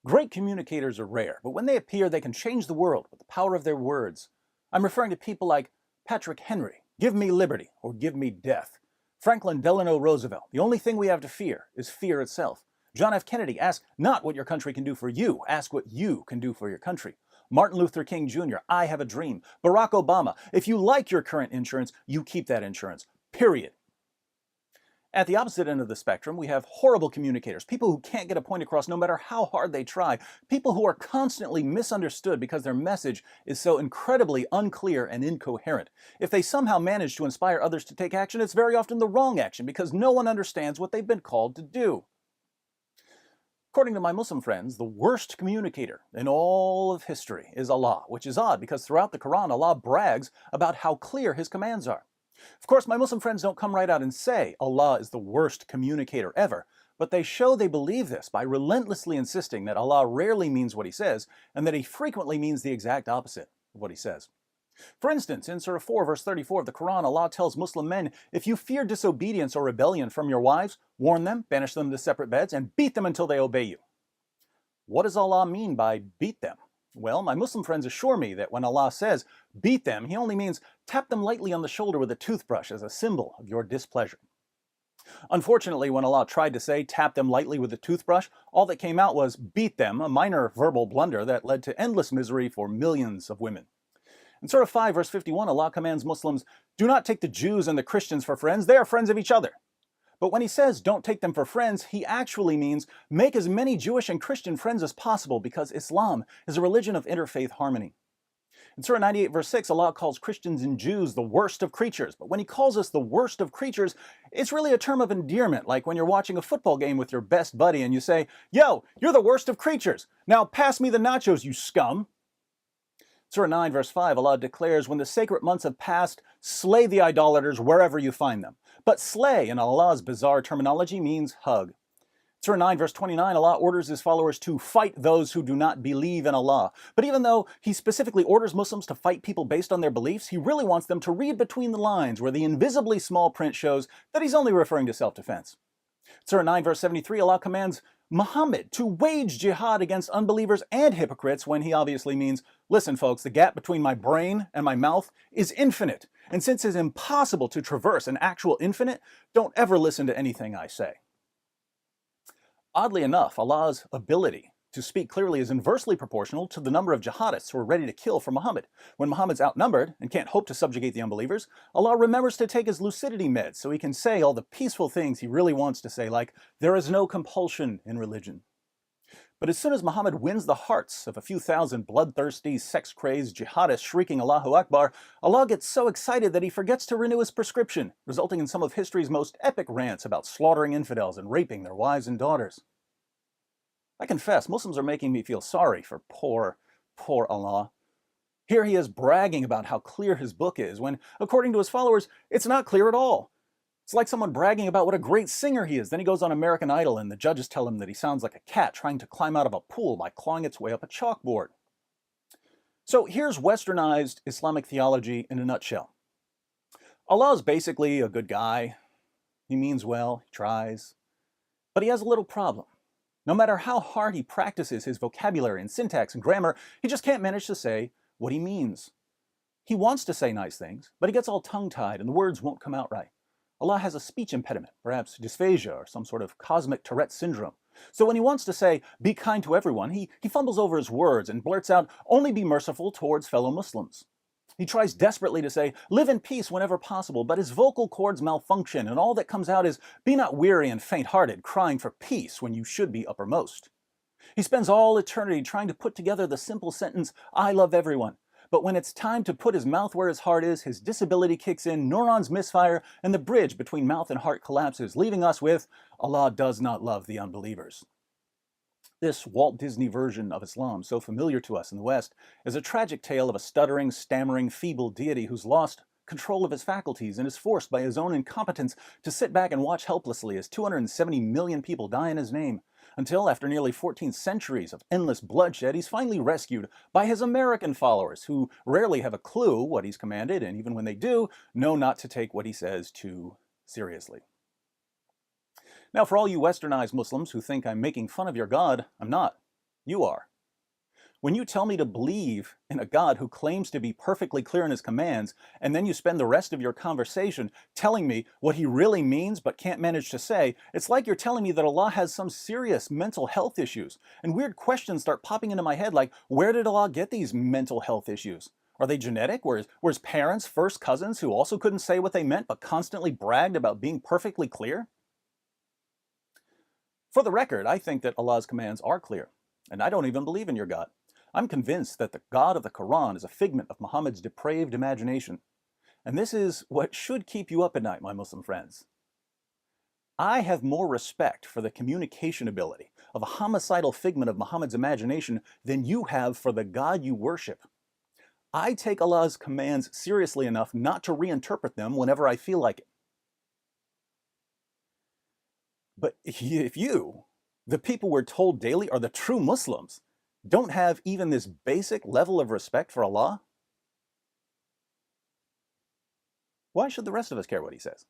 Great communicators are rare, but when they appear, they can change the world with the power of their words. I'm referring to people like Patrick Henry, give me liberty or give me death. Franklin Delano Roosevelt, the only thing we have to fear is fear itself. John F. Kennedy, ask not what your country can do for you, ask what you can do for your country. Martin Luther King Jr., I have a dream. Barack Obama, if you like your current insurance, you keep that insurance. Period. At the opposite end of the spectrum, we have horrible communicators, people who can't get a point across no matter how hard they try, people who are constantly misunderstood because their message is so incredibly unclear and incoherent. If they somehow manage to inspire others to take action, it's very often the wrong action because no one understands what they've been called to do. According to my Muslim friends, the worst communicator in all of history is Allah, which is odd because throughout the Quran, Allah brags about how clear His commands are. Of course, my Muslim friends don't come right out and say Allah is the worst communicator ever, but they show they believe this by relentlessly insisting that Allah rarely means what He says, and that He frequently means the exact opposite of what He says. For instance, in Surah 4, verse 34 of the Quran, Allah tells Muslim men, if you fear disobedience or rebellion from your wives, warn them, banish them to separate beds, and beat them until they obey you. What does Allah mean by beat them? Well, my Muslim friends assure me that when Allah says, beat them, He only means tap them lightly on the shoulder with a toothbrush as a symbol of your displeasure. Unfortunately, when Allah tried to say, tap them lightly with a toothbrush, all that came out was beat them, a minor verbal blunder that led to endless misery for millions of women. In Surah 5, verse 51, Allah commands Muslims, do not take the Jews and the Christians for friends, they are friends of each other. But when He says don't take them for friends, He actually means make as many Jewish and Christian friends as possible because Islam is a religion of interfaith harmony. In Surah 98, verse 6, Allah calls Christians and Jews the worst of creatures. But when He calls us the worst of creatures, it's really a term of endearment, like when you're watching a football game with your best buddy and you say, yo, you're the worst of creatures. Now pass me the nachos, you scum. Surah 9, verse 5, Allah declares, when the sacred months have passed, slay the idolaters wherever you find them. But slay, in Allah's bizarre terminology, means hug. Surah 9, verse 29, Allah orders His followers to fight those who do not believe in Allah. But even though He specifically orders Muslims to fight people based on their beliefs, He really wants them to read between the lines where the invisibly small print shows that He's only referring to self-defense. Surah 9, verse 73, Allah commands Muhammad to wage jihad against unbelievers and hypocrites when He obviously means, listen folks, the gap between my brain and my mouth is infinite. And since it's impossible to traverse an actual infinite, don't ever listen to anything I say. Oddly enough, Allah's ability to speak clearly is inversely proportional to the number of jihadists who are ready to kill for Muhammad. When Muhammad's outnumbered and can't hope to subjugate the unbelievers, Allah remembers to take His lucidity meds so He can say all the peaceful things He really wants to say, like, there is no compulsion in religion. But as soon as Muhammad wins the hearts of a few thousand bloodthirsty, sex-crazed jihadists shrieking Allahu Akbar, Allah gets so excited that He forgets to renew His prescription, resulting in some of history's most epic rants about slaughtering infidels and raping their wives and daughters. I confess, Muslims are making me feel sorry for poor Allah. Here He is bragging about how clear His book is, when, according to His followers, it's not clear at all. It's like someone bragging about what a great singer he is. Then he goes on American Idol and the judges tell him that he sounds like a cat trying to climb out of a pool by clawing its way up a chalkboard. So here's westernized Islamic theology in a nutshell. Allah is basically a good guy. He means well, he tries, but He has a little problem. No matter how hard he practices his vocabulary and syntax and grammar, he just can't manage to say what He means. He wants to say nice things, but he gets all tongue-tied and the words won't come out right. Allah has a speech impediment, perhaps dysphagia or some sort of cosmic Tourette syndrome. So when He wants to say, be kind to everyone, he fumbles over his words and blurts out, only be merciful towards fellow Muslims. He tries desperately to say, live in peace whenever possible, but his vocal cords malfunction and all that comes out is, be not weary and faint-hearted, crying for peace when you should be uppermost. He spends all eternity trying to put together the simple sentence, I love everyone. But when it's time to put his mouth where his heart is, his disability kicks in, neurons misfire, and the bridge between mouth and heart collapses, leaving us with, Allah does not love the unbelievers. This Walt Disney version of Islam, so familiar to us in the West, is a tragic tale of a stuttering, stammering, feeble deity who's lost control of his faculties and is forced by his own incompetence to sit back and watch helplessly as 270 million people die in His name, until after nearly 14 centuries of endless bloodshed, He's finally rescued by His American followers, who rarely have a clue what He's commanded, and even when they do, know not to take what He says too seriously. Now, for all you westernized Muslims who think I'm making fun of your God, I'm not. You are. When you tell me to believe in a God who claims to be perfectly clear in his commands, and then you spend the rest of your conversation telling me what he really means but can't manage to say, it's like you're telling me that Allah has some serious mental health issues. And weird questions start popping into my head like, where did Allah get these mental health issues? Are they genetic? Were his parents first cousins who also couldn't say what they meant but constantly bragged about being perfectly clear? For the record, I think that Allah's commands are clear, and I don't even believe in your God. I'm convinced that the God of the Quran is a figment of Muhammad's depraved imagination. And this is what should keep you up at night, my Muslim friends. I have more respect for the communication ability of a homicidal figment of Muhammad's imagination than you have for the God you worship. I take Allah's commands seriously enough not to reinterpret them whenever I feel like it. But if you, the people we're told daily are the true Muslims, don't have even this basic level of respect for Allah, why should the rest of us care what he says?